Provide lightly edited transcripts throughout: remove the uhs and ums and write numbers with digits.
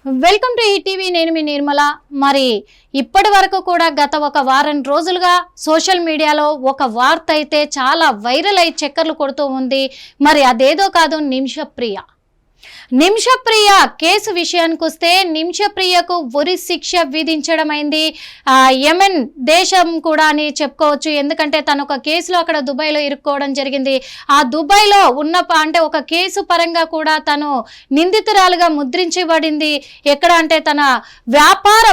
Welcome to ETV. నేను మీ నిర్మల. మరి ఇప్పటి వరకు కూడా గత ఒక వారం రోజులుగా సోషల్ మీడియాలో ఒక వార్త అయితే చాలా వైరల్ అయి చక్కర్లు కొడుతూ ఉంది. మరి అదేదో కాదు, నిమిషప్రియ కేసు విషయానికి వస్తే నిమిషప్రియకు ఉరి శిక్ష విధించడమైంది. యెమెన్ దేశం కూడా అని చెప్పుకోవచ్చు. ఎందుకంటే తను ఒక కేసులో అక్కడ దుబాయ్లో ఇరుక్కోవడం జరిగింది. ఆ దుబాయ్లో ఉన్న అంటే ఒక కేసు పరంగా కూడా తను నిందితురాలుగా ముద్రించబడింది. ఎక్కడ అంటే తన వ్యాపార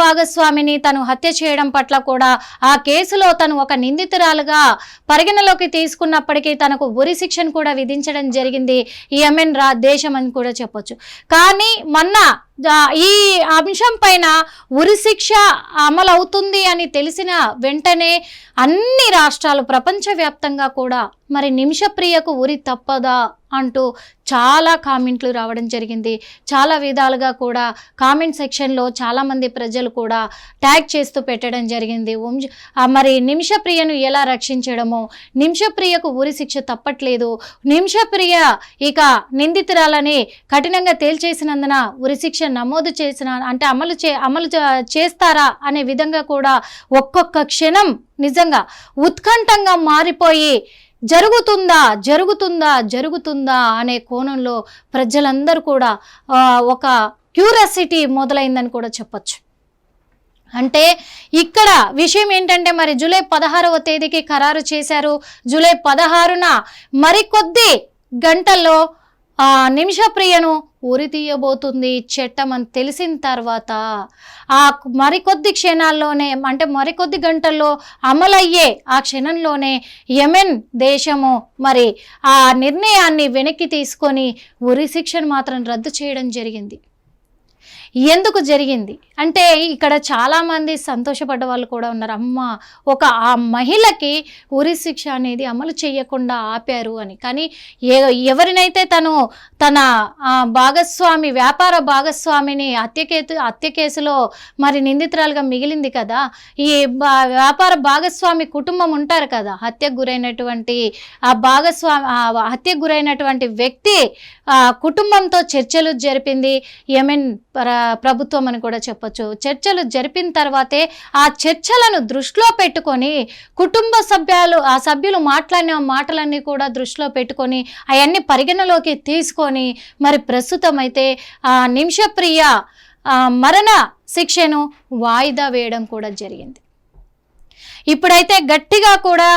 భాగస్వామిని తను హత్య చేయడం పట్ల కూడా ఆ కేసులో తను ఒక నిందితురాలుగా పరిగణలోకి తీసుకున్నప్పటికీ తనకు ఉరి శిక్షను కూడా విధించడం జరిగింది. యెమెన్ దేశం అని కూడా చెప్పొచ్చు. కానీ మొన్న ఈ అంశం పైన ఉరి శిక్ష అమలు అవుతుంది అని తెలిసిన వెంటనే అన్ని రాష్ట్రాలు ప్రపంచవ్యాప్తంగా కూడా మరి నిమిషప్రియకు ఉరి తప్పదా అంటూ చాలా కామెంట్లు రావడం జరిగింది. చాలా విధాలుగా కూడా కామెంట్ సెక్షన్లో చాలామంది ప్రజలు కూడా ట్యాగ్ చేస్తూ పెట్టడం జరిగింది. మరి నిమిషప్రియను ఎలా రక్షించడమో, నిమిషప్రియకు ఉరి శిక్ష తప్పట్లేదు, నిమిషప్రియ ఇక నిందితురాలని కఠినంగా తేల్చేసినందున ఉరి శిక్ష నమోదు చేసిన అంటే అమలు చేస్తారా అనే విధంగా కూడా ఒక్కొక్క క్షణం నిజంగా ఉత్కంఠంగా మారిపోయి జరుగుతుందా అనే కోణంలో ప్రజలందరూ కూడా ఒక క్యూరియాసిటీ మొదలైందని కూడా చెప్పచ్చు. అంటే ఇక్కడ విషయం ఏంటంటే మరి జూలై 16వ తేదీకి ఖరారు చేశారు. జూలై 16న మరికొద్ది గంటల్లో నిమిషప్రియను ఉరి తీయబోతుంది చట్టం అని తెలిసిన తర్వాత ఆ మరికొద్ది క్షణాల్లోనే అంటే మరికొద్ది గంటల్లో అమలయ్యే ఆ క్షణంలోనే యెమెన్ దేశము మరి ఆ నిర్ణయాన్ని వెనక్కి తీసుకొని ఉరి శిక్షను మాత్రం రద్దు చేయడం జరిగింది. ఎందుకు జరిగింది అంటే ఇక్కడ చాలామంది సంతోషపడ్డ వాళ్ళు కూడా ఉన్నారు. అమ్మ ఆ మహిళకి ఉరి శిక్ష అనేది అమలు చేయకుండా ఆపారు అని. కానీ ఎవరినైతే తన వ్యాపార భాగస్వామిని హత్య కేసులో మరి నిందితురాలుగా మిగిలింది కదా, ఈ వ్యాపార భాగస్వామి కుటుంబం ఉంటారు కదా, హత్యకు గురైనటువంటి వ్యక్తి కుటుంబంతో చర్చలు జరిపింది యెమెన్ ప్రభుత్వం అని కూడా చెప్పొచ్చు. చర్చలు జరిపిన తర్వాతే ఆ చర్చలను దృష్టిలో పెట్టుకొని కుటుంబ సభ్యులు మాట్లాడిన మాటలన్నీ కూడా దృష్టిలో పెట్టుకొని అవన్నీ పరిగణలోకి తీసుకొని మరి ప్రస్తుతం అయితే నిమిషప్రియ మరణ శిక్షను వాయిదా వేయడం కూడా జరిగింది. ఇప్పుడైతే గట్టిగా కూడా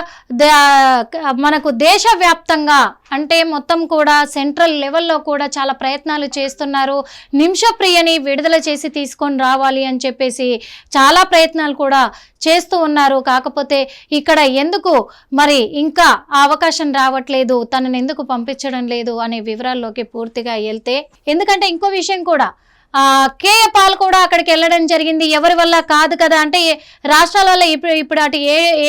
మనకు దేశవ్యాప్తంగా అంటే మొత్తం కూడా సెంట్రల్ లెవెల్లో కూడా చాలా ప్రయత్నాలు చేస్తున్నారు. నిమిషప్రియని విడుదల చేసి తీసుకొని రావాలి అని చెప్పేసి చాలా ప్రయత్నాలు కూడా చేస్తూ ఉన్నారు. కాకపోతే ఇక్కడ ఎందుకు మరి ఇంకా అవకాశం రావట్లేదు, తనని ఎందుకు పంపించడం లేదు అనే వివరాల్లోకి పూర్తిగా వెళ్తే, ఎందుకంటే ఇంకో విషయం కూడా కేఏ పాల్ కూడా అక్కడికి వెళ్ళడం జరిగింది. ఎవరి వల్ల కాదు కదా అంటే రాష్ట్రాల వల్ల ఇప్పుడు అటు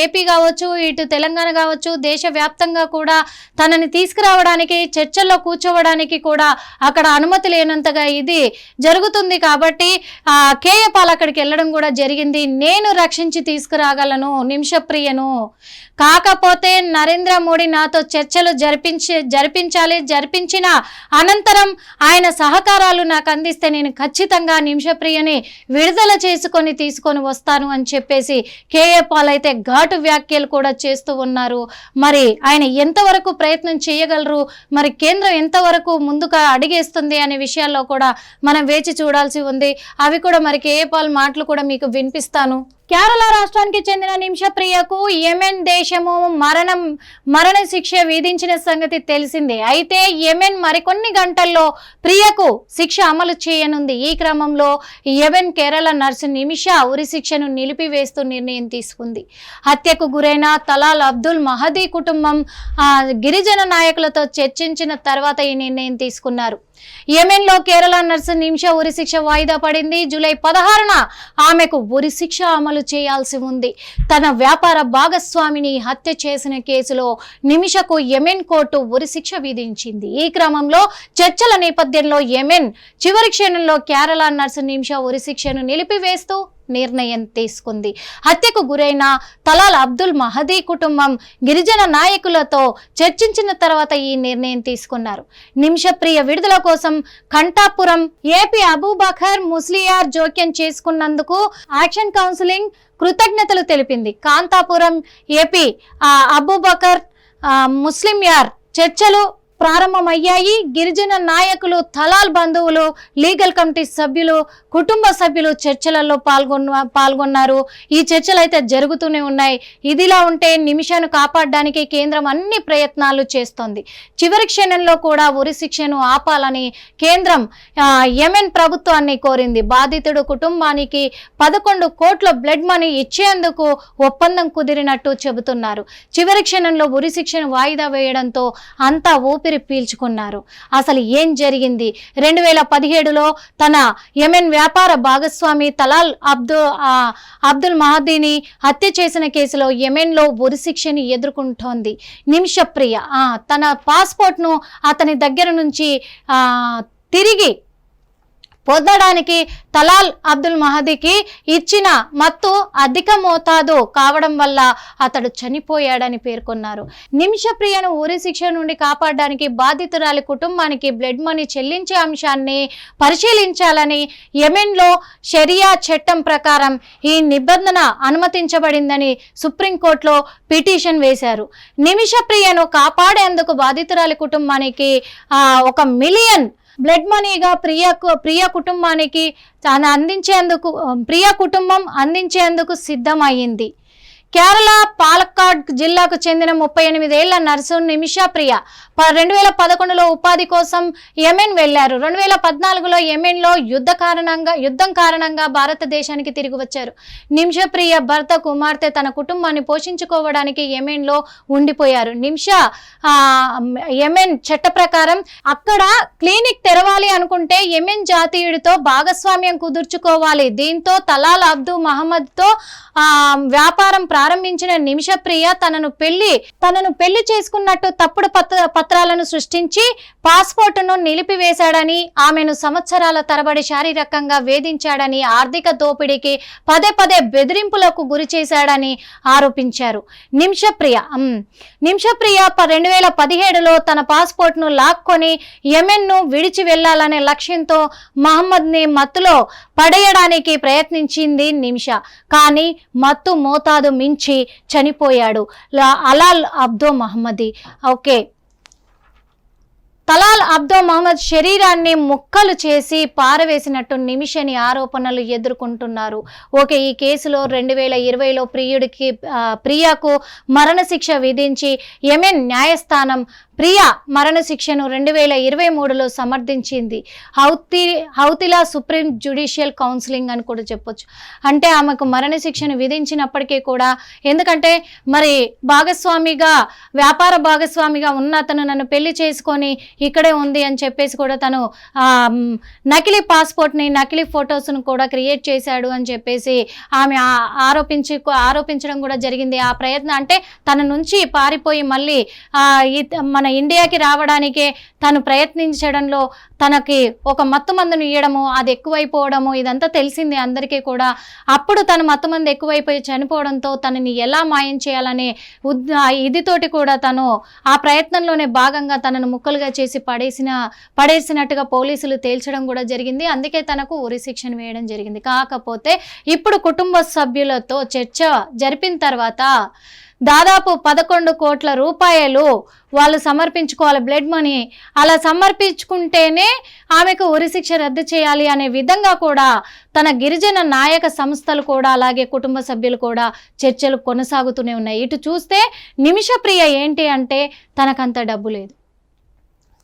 ఏపీ కావచ్చు, ఇటు తెలంగాణ కావచ్చు, దేశవ్యాప్తంగా కూడా తనని తీసుకురావడానికి చర్చల్లో కూర్చోవడానికి కూడా అక్కడ అనుమతి లేనంతగా ఇది జరుగుతుంది. కాబట్టి కేఏ పాల్ అక్కడికి వెళ్ళడం కూడా జరిగింది. నేను రక్షించి తీసుకురాగలను నిమిషప్రియను, కాకపోతే నరేంద్ర మోడీ నాతో చర్చలు జరిపించిన అనంతరం ఆయన సహకారాలు నాకు అందిస్తే నేను ఖచ్చితంగా నిమిషప్రియని విడుదల తీసుకొని వస్తాను అని చెప్పేసి కేఏ పాల్ అయితే ఘాటు వ్యాఖ్యలు కూడా చేస్తూ ఉన్నారు. మరి ఆయన ఎంతవరకు ప్రయత్నం చేయగలరు, మరి కేంద్రం ఎంతవరకు ముందుగా అడిగేస్తుంది అనే విషయాల్లో కూడా మనం వేచి చూడాల్సి ఉంది. అవి కూడా మరి కేఏ పాల్ మాటలు కూడా మీకు వినిపిస్తాను. కేరళ రాష్ట్రానికి చెందిన నిమిషప్రియకు యెమెన్ దేశము మరణ శిక్ష విధించిన సంగతి తెలిసిందే. అయితే యెమెన్ మరికొన్ని గంటల్లో ప్రియకు శిక్ష అమలు చేయనుంది. ఈ క్రమంలో యెమెన్ కేరళ నర్సు నిమిష ఉరి శిక్షను నిలిపివేస్తూ నిర్ణయం తీసుకుంది. హత్యకు గురైన తలాల్ అబ్దుల్ మహదీ కుటుంబం గిరిజన నాయకులతో చర్చించిన తర్వాత ఈ నిర్ణయం తీసుకున్నారు. యెమెన్లో కేరళ నర్సు నిమిష ఉరి శిక్ష వాయిదా పడింది. జూలై 16న ఆమెకు ఉరి శిక్ష అమలు చేయాల్సి ఉంది. తన వ్యాపార భాగస్వామిని హత్య చేసిన కేసులో నిమిషకు యెమెన్ కోర్టు ఉరి శిక్ష విధించింది. ఈ క్రమంలో చర్చల నేపథ్యంలో యెమెన్ చివరి క్షణంలో కేరళ నర్సు నిమిష ఉరి శిక్షను నిలిపివేస్తూ నిర్ణయం తీసుకుంది. హత్యకు గురైన తలాల్ అబ్దుల్ మహదీ కుటుంబం గిరిజన నాయకులతో చర్చించిన తర్వాత ఈ నిర్ణయం తీసుకున్నారు. నిమిషప్రియ విడుదల కోసం కంఠాపురం ఏపీ అబూబకర్ ముస్లియార్ జోక్యం చేసుకున్నందుకు యాక్షన్ కౌన్సిలింగ్ కృతజ్ఞతలు తెలిపింది. కాంతాపురం ఏపీ అబూబకర్ ముస్లియార్ చర్చలు ప్రారంభమయ్యాయి. గిరిజన నాయకులు, తలాల్ బంధువులు, లీగల్ కమిటీ సభ్యులు, కుటుంబ సభ్యులు చర్చలలో పాల్గొన్నారు. ఈ చర్చలు అయితే జరుగుతూనే ఉన్నాయి. ఇదిలా ఉంటే నిమిషాను కాపాడడానికి కేంద్రం అన్ని ప్రయత్నాలు చేస్తోంది. చివరి క్షణంలో కూడా ఉరి శిక్షను ఆపాలని కేంద్రం యెమెన్ ప్రభుత్వాన్ని కోరింది. బాధితుడు కుటుంబానికి 11 కోట్ల బ్లడ్ మనీ ఇచ్చేందుకు ఒప్పందం కుదిరినట్టు చెబుతున్నారు. చివరి క్షణంలో ఉరి శిక్షను వాయిదా వేయడంతో అంతా ఊపిరి పీల్చుకున్నారు. అసలు ఏం జరిగింది? 2017లో తన యెమెన్ వ్యాపార భాగస్వామి తలాల్ అబ్దుల్ మహదీని హత్య చేసిన కేసులో యెమెన్లో ఉరి శిక్షని ఎదుర్కొంటోంది నిమిషప్రియ. తన పాస్పోర్ట్ను అతని దగ్గర నుంచి తిరిగి పొందడానికి తలాల్ అబ్దుల్ మహదీకి ఇచ్చిన మత్తు అధిక మోతాదు కావడం వల్ల అతడు చనిపోయాడని పేర్కొన్నారు. నిమిషప్రియను ఉరి శిక్ష నుండి కాపాడడానికి బాధితురాలి కుటుంబానికి బ్లడ్ మనీ చెల్లించే అంశాన్ని పరిశీలించాలని యెమెన్లో షరియా చట్టం ప్రకారం ఈ నిబంధన అనుమతించబడిందని సుప్రీంకోర్టులో పిటిషన్ వేశారు. నిమిషప్రియను కాపాడేందుకు బాధితురాలి కుటుంబానికి 1 మిలియన్ బ్లడ్ మనీగా ప్రియ కుటుంబానికి ప్రియ కుటుంబం అందించేందుకు సిద్ధమైంది. కేరళ పాలక్కాడ్ జిల్లాకు చెందిన 38 ఏళ్ల నర్సు నిమిషప్రియ 2011లో ఉపాధి కోసం యెమెన్ వెళ్లారు. 2014లో యెమెన్లో యుద్ధం కారణంగా భారతదేశానికి తిరిగి వచ్చారు. నిమిషప్రియ భర్త, కుమార్తె తన కుటుంబాన్ని పోషించుకోవడానికి యెమెన్లో ఉండిపోయారు. యెమెన్ చట్ట ప్రకారం అక్కడ క్లినిక్ తెరవాలి అనుకుంటే యెమెన్ జాతీయుడితో భాగస్వామ్యం కుదుర్చుకోవాలి. దీంతో తలాల్ అబ్దుల్ మహమ్మద్తో వ్యాపారం ప్రారంభించిన నిమిషప్రియ తనను పెళ్లి చేసుకున్నట్టు తప్పుడు పత్రాలను సృష్టించి పాస్పోర్టును నిలిపివేశాడని, ఆమెను సంవత్సరాల తరబడి శారీరకంగా వేధించాడని, ఆర్థిక దోపిడీకి పదే బెదిరింపులకు గురి చేశాడని ఆరోపించారు. నిమిషప్రియ 2017లో తన పాస్పోర్ట్ను లాక్కొని యెమెన్ను విడిచి వెళ్లాలనే లక్ష్యంతో మహమ్మద్ని మత్తులో పడేయడానికి ప్రయత్నించింది నిమిష. కానీ మత్తు మోతాదు మించి చనిపోయాడు తలాల్ అబ్దుల్ మహమ్మదీ. తలాల్ అబ్దుల్ మహమ్మద్ శరీరాన్ని ముక్కలు చేసి పారవేసినట్టు నిమిషని ఆరోపణలు ఎదుర్కొంటున్నారు. ఈ కేసులో 2020లో ప్రియాకు మరణశిక్ష విధించి యెమెన్ న్యాయస్థానం ప్రియా మరణశిక్షను 2023లో సమర్థించింది. హౌతిలా సుప్రీం జ్యుడిషియల్ కౌన్సిలింగ్ అని కూడా చెప్పొచ్చు. అంటే ఆమెకు మరణశిక్షను విధించినప్పటికీ కూడా, ఎందుకంటే మరి వ్యాపార భాగస్వామిగా ఉన్న అతను నన్ను పెళ్లి చేసుకొని ఇక్కడే ఉంది అని చెప్పేసి కూడా తను నకిలీ పాస్పోర్ట్ని, నకిలీ ఫొటోస్ను కూడా క్రియేట్ చేశాడు అని చెప్పేసి ఆమె ఆరోపించడం కూడా జరిగింది. ఆ ప్రయత్నం అంటే తన నుంచి పారిపోయి మళ్ళీ మన ఇండియాకి రావడానికే తను ప్రయత్నించడంలో తనకి ఒక మత్తుమందును ఇవ్వడము, అది ఎక్కువైపోవడము, ఇదంతా తెలిసింది అందరికీ కూడా. అప్పుడు తను మత్తుమందు ఎక్కువైపోయి చనిపోవడంతో తనని ఎలా మాయం చేయాలనే ఇదితోటి కూడా తను ఆ ప్రయత్నంలోనే భాగంగా తనను ముక్కలుగా చేసి పడేసినట్టుగా పోలీసులు తేల్చడం కూడా జరిగింది. అందుకే తనకు ఉరి శిక్షను వేయడం జరిగింది. కాకపోతే ఇప్పుడు కుటుంబ సభ్యులతో చర్చ జరిపిన తర్వాత దాదాపు 11 కోట్ల రూపాయలు వాళ్ళు సమర్పించుకోవాలి బ్లడ్ మనీ. అలా సమర్పించుకుంటేనే ఆమెకు ఉరిశిక్ష రద్దు చేయాలి అనే విధంగా కూడా తన గిరిజన నాయక సంస్థలు కూడా, అలాగే కుటుంబ సభ్యులు కూడా చర్చలు కొనసాగుతూనే ఉన్నాయి. ఇటు చూస్తే నిమిషప్రియ ఏంటి అంటే తనకంత డబ్బు లేదు.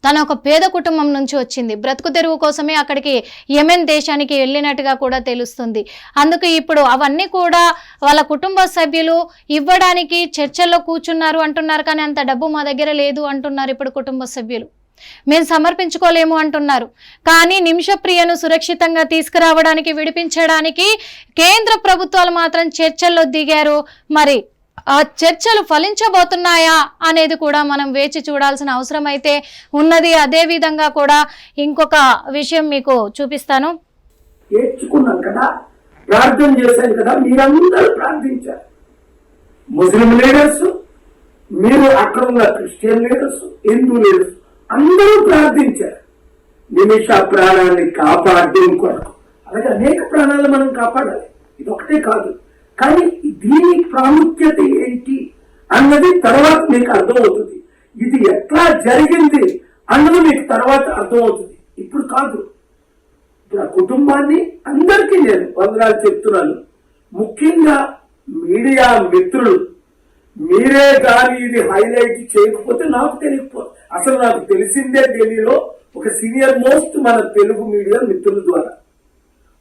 తన ఒక పేద కుటుంబం నుంచి వచ్చింది. బ్రతుకు తెరువు కోసమే అక్కడికి యెమెన్ దేశానికి వెళ్ళినట్టుగా కూడా తెలుస్తుంది. అందుకు ఇప్పుడు అవన్నీ కూడా వాళ్ళ కుటుంబ సభ్యులు ఇవ్వడానికి చర్చల్లో కూర్చున్నారు అంటున్నారు. కానీ అంత డబ్బు మా దగ్గర లేదు అంటున్నారు ఇప్పుడు కుటుంబ సభ్యులు. మేము సమర్పించుకోలేము అంటున్నారు. కానీ నిమిషప్రియను సురక్షితంగా తీసుకురావడానికి, విడిపించడానికి కేంద్ర ప్రభుత్వాలు మాత్రం చర్చల్లో దిగారు. మరి ఆ చర్చలు ఫలించబోతున్నాయా అనేది కూడా మనం వేచి చూడాల్సిన అవసరం అయితే ఉన్నది. అదే విధంగా కూడా ఇంకొక విషయం మీకు చూపిస్తాను. ఏడ్చుకున్నాను కదా, ప్రార్థన చేశాను కదా, మీరందరూ ప్రార్థించారు. ముస్లిం లీడర్స్, మీరు అక్కడ ఉన్న క్రిస్టియన్ లీడర్స్, హిందూ లీడర్స్ అందరూ ప్రార్థించారు నిమిష ప్రాణాన్ని కాపాడడం కొరకు. అలాగే అనేక ప్రాణాలు మనం కాపాడాలి, ఇది ఒకటే కాదు. కానీ దీని ప్రాముఖ్యత ఏంటి అన్నది తర్వాత మీకు అర్థమవుతుంది. ఇది ఎట్లా జరిగింది అన్నది మీకు తర్వాత అర్థమవుతుంది, ఇప్పుడు కాదు. ఇప్పుడు ఆ కుటుంబాన్ని అందరికీ నేను వందనాలు చెప్తున్నాను. ముఖ్యంగా మీడియా మిత్రులు, మీరే కానీ ఇది హైలైట్ చేయకపోతే నాకు తెలియకపోతే, అసలు నాకు తెలిసిందే ఢిల్లీలో ఒక సీనియర్ మోస్ట్ మన తెలుగు మీడియా మిత్రుల ద్వారా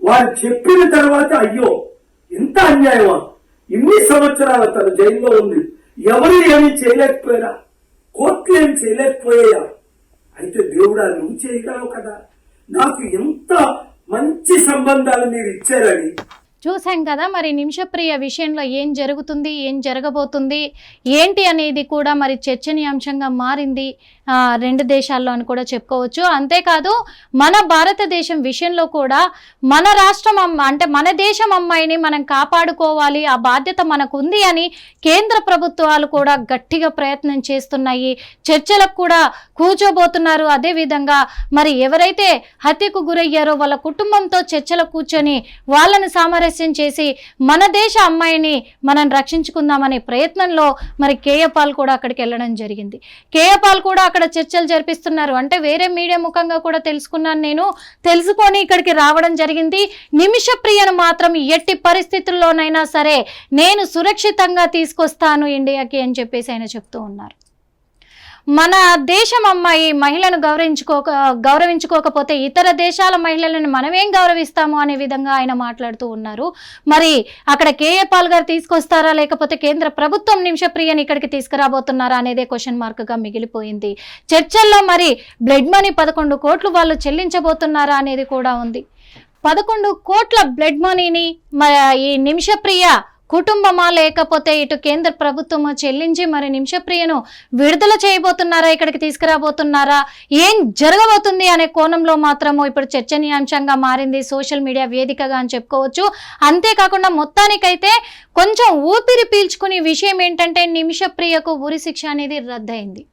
వారు చెప్పిన తర్వాత అయ్యో ఎంత అన్యాయమా, ఇన్ని సంవత్సరాల తన జైల్లో ఉంది, ఎవరు ఏమీ చేయలేకపోయారా, కోర్టులు ఏమి చేయలేకపోయా, అయితే దేవుడా నువ్వు చేయగలవు కదా, నాకు ఎంత మంచి సంబంధాలు మీరు ఇచ్చారని. చూసాం కదా మరి నిమిషప్రియ విషయంలో ఏం జరుగుతుంది, ఏం జరగబోతుంది ఏంటి అనేది కూడా మరి చర్చనీయాంశంగా మారింది రెండు దేశాల్లో అని కూడా చెప్పుకోవచ్చు. అంతేకాదు మన భారతదేశం విషయంలో కూడా మన రాష్ట్రం అంటే మన దేశం అమ్మాయిని మనం కాపాడుకోవాలి, ఆ బాధ్యత మనకు ఉంది అని కేంద్ర ప్రభుత్వాలు కూడా గట్టిగా ప్రయత్నం చేస్తున్నాయి. చర్చలకు కూడా కూర్చోబోతున్నారు. అదేవిధంగా మరి ఎవరైతే హత్యకు గురయ్యారో వాళ్ళ కుటుంబంతో చర్చలు కూర్చొని వాళ్ళని సామరస్యం చేసి మన దేశ అమ్మాయిని మనం రక్షించుకుందామనే ప్రయత్నంలో మరి కేఏపాల్ కూడా అక్కడికి వెళ్ళడం జరిగింది. కేఏపాల్ కూడా అక్కడ చర్చలు జరిపిస్తున్నారు. అంటే వేరే మీడియా ముఖంగా కూడా తెలుసుకున్నాను, నేను తెలుసుకొని ఇక్కడికి రావడం జరిగింది. నిమిషప్రియను మాత్రం ఎట్టి పరిస్థితుల్లోనైనా సరే నేను సురక్షితంగా తీసుకొస్తాను ఇండియాకి అని చెప్పేసి ఆయన చెప్తూ ఉన్నారు. మన దేశం అమ్మాయి మహిళను గౌరవించుకోకపోతే ఇతర దేశాల మహిళలను మనమేం గౌరవిస్తాము అనే విధంగా ఆయన మాట్లాడుతూ ఉన్నారు. మరి అక్కడ కేఏపాల్ గారు తీసుకొస్తారా లేకపోతే కేంద్ర ప్రభుత్వం నిమిషప్రియని ఇక్కడికి తీసుకురాబోతున్నారా అనేదే క్వశ్చన్ మార్క్ గా మిగిలిపోయింది. చర్చల్లో మరి బ్లడ్ మనీ 11 కోట్లు వాళ్ళు చెల్లించబోతున్నారా అనేది కూడా ఉంది. 11 కోట్ల బ్లడ్ మనీని ఈ నిమిషప్రియ కుటుంబమా లేకపోతే ఇటు కేంద్ర ప్రభుత్వమో చెల్లించి మరి నిమిషప్రియను విడుదల చేయబోతున్నారా, ఇక్కడికి తీసుకురాబోతున్నారా, ఏం జరగబోతుంది అనే కోణంలో మాత్రము ఇప్పుడు చర్చనీయాంశంగా మారింది సోషల్ మీడియా వేదికగా అని చెప్పుకోవచ్చు. అంతేకాకుండా మొత్తానికైతే కొంచెం ఊపిరి పీల్చుకునే విషయం ఏంటంటే నిమిషప్రియకు ఉరి శిక్ష అనేది రద్దయింది.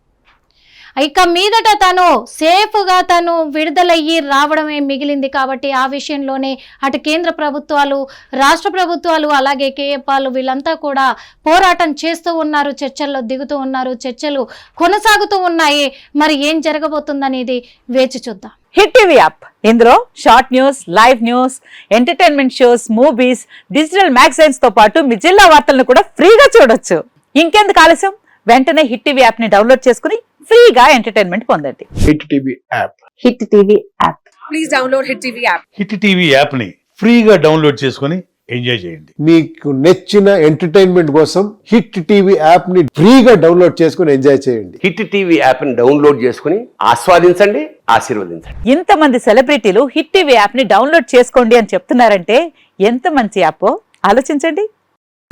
ఇక మీదట తను సేఫ్గా తను విడుదలయ్యి రావడమే మిగిలింది. కాబట్టి ఆ విషయంలోనే అటు కేంద్ర ప్రభుత్వాలు, రాష్ట్ర ప్రభుత్వాలు, అలాగే కేఏపాల్ వీళ్ళంతా కూడా పోరాటం చేస్తూ ఉన్నారు, చర్చల్లో దిగుతూ ఉన్నారు, చర్చలు కొనసాగుతూ ఉన్నాయి. మరి ఏం జరగబోతుందనేది వేచి చూద్దాం. హిట్ టీవీ యాప్, ఇందులో short news, live news, entertainment shows, movies, digital magazines తో పాటు మీ జిల్లా వార్తలను కూడా ఫ్రీగా చూడొచ్చు. ఇంకెందుకు ఆలస్యం, వెంటనే హిట్ టీవీ యాప్ ని డౌన్లోడ్ చేసుకుని ఫ్రీగా ఎంటర్టైన్మెంట్ పొందండి. Hit TV app, hit TV app, please download hit TV app. Hit TV app ని ఫ్రీగా డౌన్లోడ్ చేసుకుని ఎంజాయ్ చేయండి. మీకు నచ్చిన ఎంటర్టైన్మెంట్ కోసం హిట్ టీవీ యాప్ ని ఫ్రీగా డౌన్లోడ్ చేసుకుని ఎంజాయ్ చేయండి. హిట్ టీవీ యాప్ ని డౌన్లోడ్ చేసుకుని ఆస్వాదించండి, ఆశీర్వదించండి. ఇంతమంది సెలబ్రిటీలు హిట్ టీవీ యాప్ ని డౌన్లోడ్ చేసుకోండి అని చెప్తున్నారంటే ఎంత మంచి యాప్ ఆలోచించండి.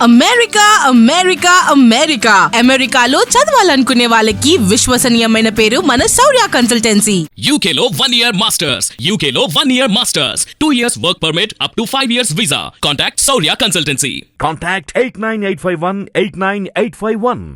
అమెరికా అమెరికా అమెరికా అమెరికాలో చదవాలనుకునే వాళ్ళకి విశ్వసనీయమైన పేరు మన శౌర్య కన్సల్టెన్సీ. UK లో 1 year masters, UK లో 1 year masters, 2 years work permit up to 5 years visa. Contact Saurya Consultancy. Contact 89851 89851.